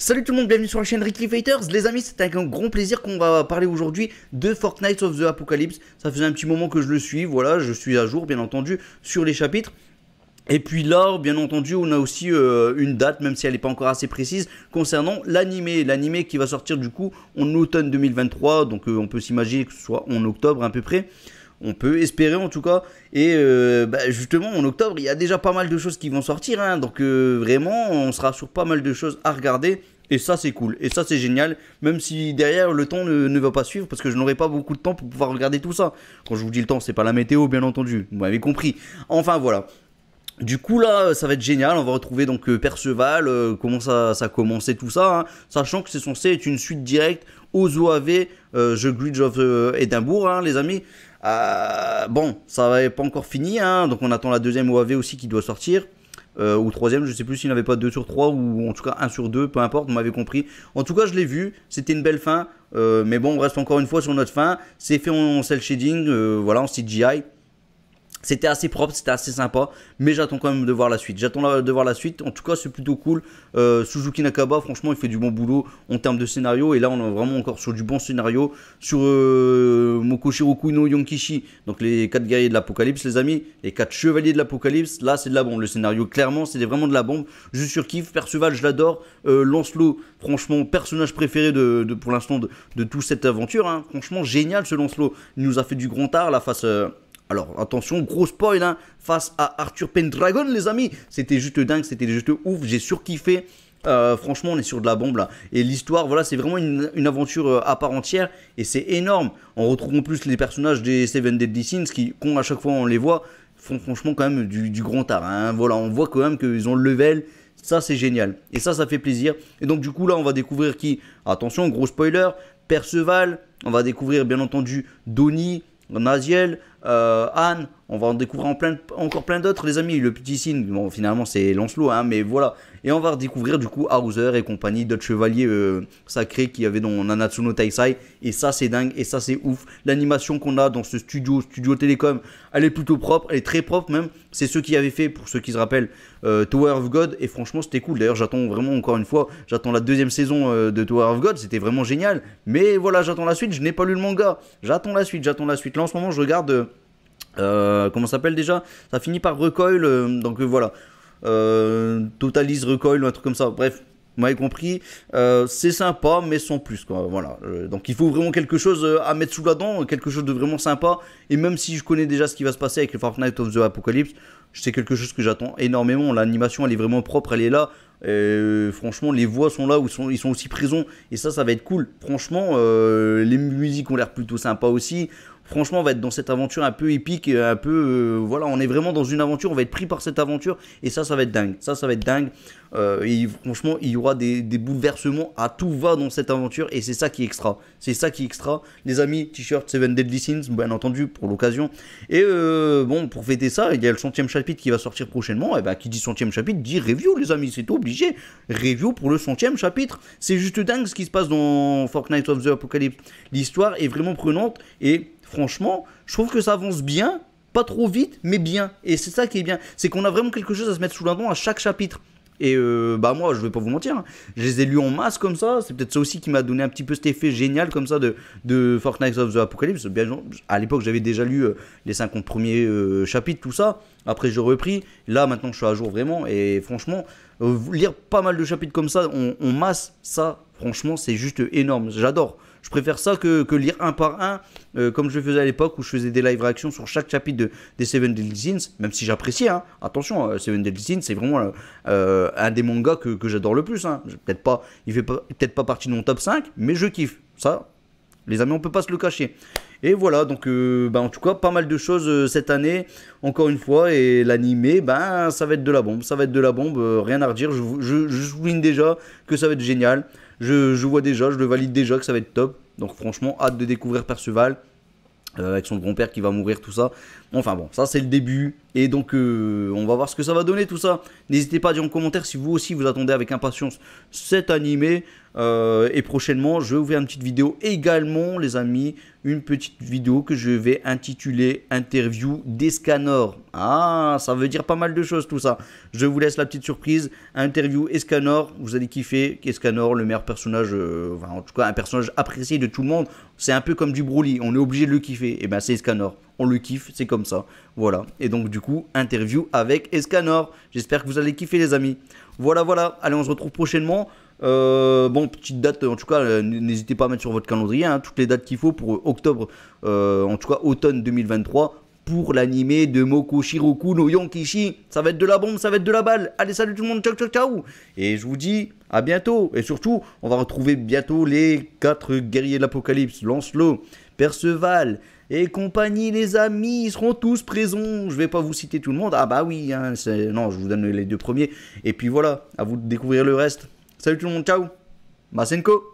Salut tout le monde, bienvenue sur la chaîne Ricky Fighters. Les amis, c'est avec un grand plaisir qu'on va parler aujourd'hui de Fortnite of the Apocalypse. Ça faisait un petit moment que je le suis, voilà, je suis à jour bien entendu sur les chapitres. Et puis là, bien entendu, on a aussi une date, même si elle n'est pas encore assez précise, concernant l'animé. L'animé qui va sortir du coup en automne 2023, donc on peut s'imaginer que ce soit en octobre à peu près. On peut espérer en tout cas. Et justement en octobre il y a déjà pas mal de choses qui vont sortir hein. Donc vraiment on sera sur pas mal de choses à regarder. Et ça c'est cool, et ça c'est génial. Même si derrière le temps ne va pas suivre, parce que je n'aurai pas beaucoup de temps pour pouvoir regarder tout ça. Quand je vous dis le temps, c'est pas la météo bien entendu, vous m'avez compris. Enfin voilà. Du coup là ça va être génial, on va retrouver donc Perceval, comment ça a commencé tout ça hein, sachant que c'est censé être une suite directe aux OAV, The Bridge of Edinburgh hein, les amis. Bon ça va pas encore fini hein, donc on attend la deuxième OAV aussi qui doit sortir. Ou troisième, je sais plus s'il n'y avait pas 2 sur 3 ou en tout cas 1 sur 2, peu importe, vous m'avez compris. En tout cas je l'ai vu, c'était une belle fin, mais bon on reste encore une fois sur notre fin. C'est fait en cel shading, voilà, en CGI. C'était assez propre, c'était assez sympa, mais j'attends quand même de voir la suite. J'attends de voir la suite, en tout cas c'est plutôt cool. Suzuki Nakaba, franchement il fait du bon boulot en termes de scénario, et là on est vraiment encore sur du bon scénario. Sur Mokoshiroku no Yonkishi, donc les 4 guerriers de l'Apocalypse les amis, les 4 chevaliers de l'Apocalypse, là c'est de la bombe. Le scénario clairement c'est vraiment de la bombe, je surkiffe. Perceval je l'adore, Lancelot franchement personnage préféré pour l'instant de toute cette aventure hein. Franchement génial ce Lancelot, il nous a fait du grand art là face... Alors attention, gros spoil hein, face à Arthur Pendragon les amis, c'était juste dingue, c'était juste ouf, j'ai surkiffé. Franchement on est sur de la bombe là. Et l'histoire voilà c'est vraiment une aventure à part entière. Et c'est énorme. On retrouve en plus les personnages des Seven Deadly Sins qui à chaque fois on les voit font franchement quand même du grand art hein. Voilà, on voit quand même qu'ils ont le level. Ça c'est génial. Et ça fait plaisir. Et donc du coup là on va découvrir qui. Attention gros spoiler. Perceval. On va découvrir bien entendu Donnie, Naziel, Anne, on va en découvrir encore plein d'autres les amis. Le petit signe, bon finalement c'est Lancelot hein, mais voilà. Et on va redécouvrir du coup Hauser et compagnie, d'autres chevaliers sacrés qu'il y avait dans Nanatsu no Taisai. Et ça c'est dingue, et ça c'est ouf. L'animation qu'on a dans ce studio Télécom, elle est plutôt propre, elle est très propre même. C'est ceux qui avaient fait, pour ceux qui se rappellent, Tower of God, et franchement c'était cool. D'ailleurs j'attends vraiment encore une fois, j'attends la deuxième saison de Tower of God, c'était vraiment génial. Mais voilà, j'attends la suite, je n'ai pas lu le manga. J'attends la suite. Là en ce moment je regarde... comment ça s'appelle déjà? Ça finit par Recoil, donc voilà. Totalise Recoil ou un truc comme ça. Bref, vous m'avez compris. C'est sympa, mais sans plus, quoi. Voilà. Donc il faut vraiment quelque chose à mettre sous la dent, quelque chose de vraiment sympa. Et même si je connais déjà ce qui va se passer avec le Fortnite of the Apocalypse, c'est quelque chose que j'attends énormément. L'animation, elle est vraiment propre, elle est là. Franchement, les voix sont là, où ils sont aussi présents. Et ça va être cool. Franchement, les musiques ont l'air plutôt sympas aussi. Franchement, on va être dans cette aventure un peu épique, un peu... voilà, on est vraiment dans une aventure, on va être pris par cette aventure, et ça va être dingue. Ça va être dingue. Et franchement, il y aura des bouleversements à tout va dans cette aventure, et c'est ça qui est extra. C'est ça qui est extra. Les amis, t-shirt Seven Deadly Sins, bien entendu, pour l'occasion. Et bon, pour fêter ça, il y a le 100e chapitre qui va sortir prochainement. Et ben, qui dit 100e chapitre, dit review, les amis, c'est obligé. Review pour le 100e chapitre. C'est juste dingue ce qui se passe dans Fortnite of the Apocalypse. L'histoire est vraiment prenante, et... franchement, je trouve que ça avance bien, pas trop vite, mais bien. Et c'est ça qui est bien, c'est qu'on a vraiment quelque chose à se mettre sous la dent à chaque chapitre. Et moi, je vais pas vous mentir, hein, je les ai lus en masse comme ça. C'est peut-être ça aussi qui m'a donné un petit peu cet effet génial comme ça de Fortnite of the Apocalypse. Bien, à l'époque, j'avais déjà lu les 50 premiers chapitres, tout ça. Après, j'ai repris. Là, maintenant, je suis à jour vraiment. Et franchement, lire pas mal de chapitres comme ça, en masse, ça, franchement, c'est juste énorme. J'adore. Je préfère ça que lire un par un, comme je le faisais à l'époque où je faisais des live réactions sur chaque chapitre des Seven Deadly Sins, même si j'appréciais. Hein. Attention, Seven Deadly Sins, c'est vraiment un des mangas que j'adore le plus. Hein. Il fait peut-être pas partie de mon top 5, mais je kiffe. Ça, les amis, on peut pas se le cacher. Et voilà, donc en tout cas, pas mal de choses cette année, encore une fois, et l'animé, ça va être de la bombe. Ça va être de la bombe, rien à redire. Je souligne déjà que ça va être génial. Je vois déjà, je le valide déjà que ça va être top. Donc franchement, hâte de découvrir Perceval avec son grand-père qui va mourir, tout ça. Enfin bon, ça c'est le début. Et donc, on va voir ce que ça va donner tout ça. N'hésitez pas à dire en commentaire si vous aussi vous attendez avec impatience cet animé. Et prochainement, je vais vous faire une petite vidéo également, les amis. Une petite vidéo que je vais intituler Interview d'Escanor. Ah, ça veut dire pas mal de choses tout ça. Je vous laisse la petite surprise. Interview Escanor, vous allez kiffer. Escanor, le meilleur personnage, enfin, en tout cas un personnage apprécié de tout le monde. C'est un peu comme du Broly, on est obligé de le kiffer. Et ben c'est Escanor, on le kiffe, c'est comme ça. Voilà, et donc du coup, interview avec Escanor. J'espère que vous allez kiffer les amis. Voilà, voilà, allez on se retrouve prochainement. Bon, petite date, en tout cas, n'hésitez pas à mettre sur votre calendrier hein, toutes les dates qu'il faut pour octobre, en tout cas automne 2023, pour l'animé de Moko Shiroku no Yonkishi. Ça va être de la bombe, ça va être de la balle. Allez, salut tout le monde, ciao, ciao, ciao. Et je vous dis à bientôt. Et surtout, on va retrouver bientôt les 4 guerriers de l'Apocalypse, Lancelot, Perceval et compagnie, les amis, ils seront tous présents. Je vais pas vous citer tout le monde. Ah bah oui, hein, non, je vous donne les 2 premiers. Et puis voilà, à vous de découvrir le reste. Salut tout le monde, ciao. Masenko.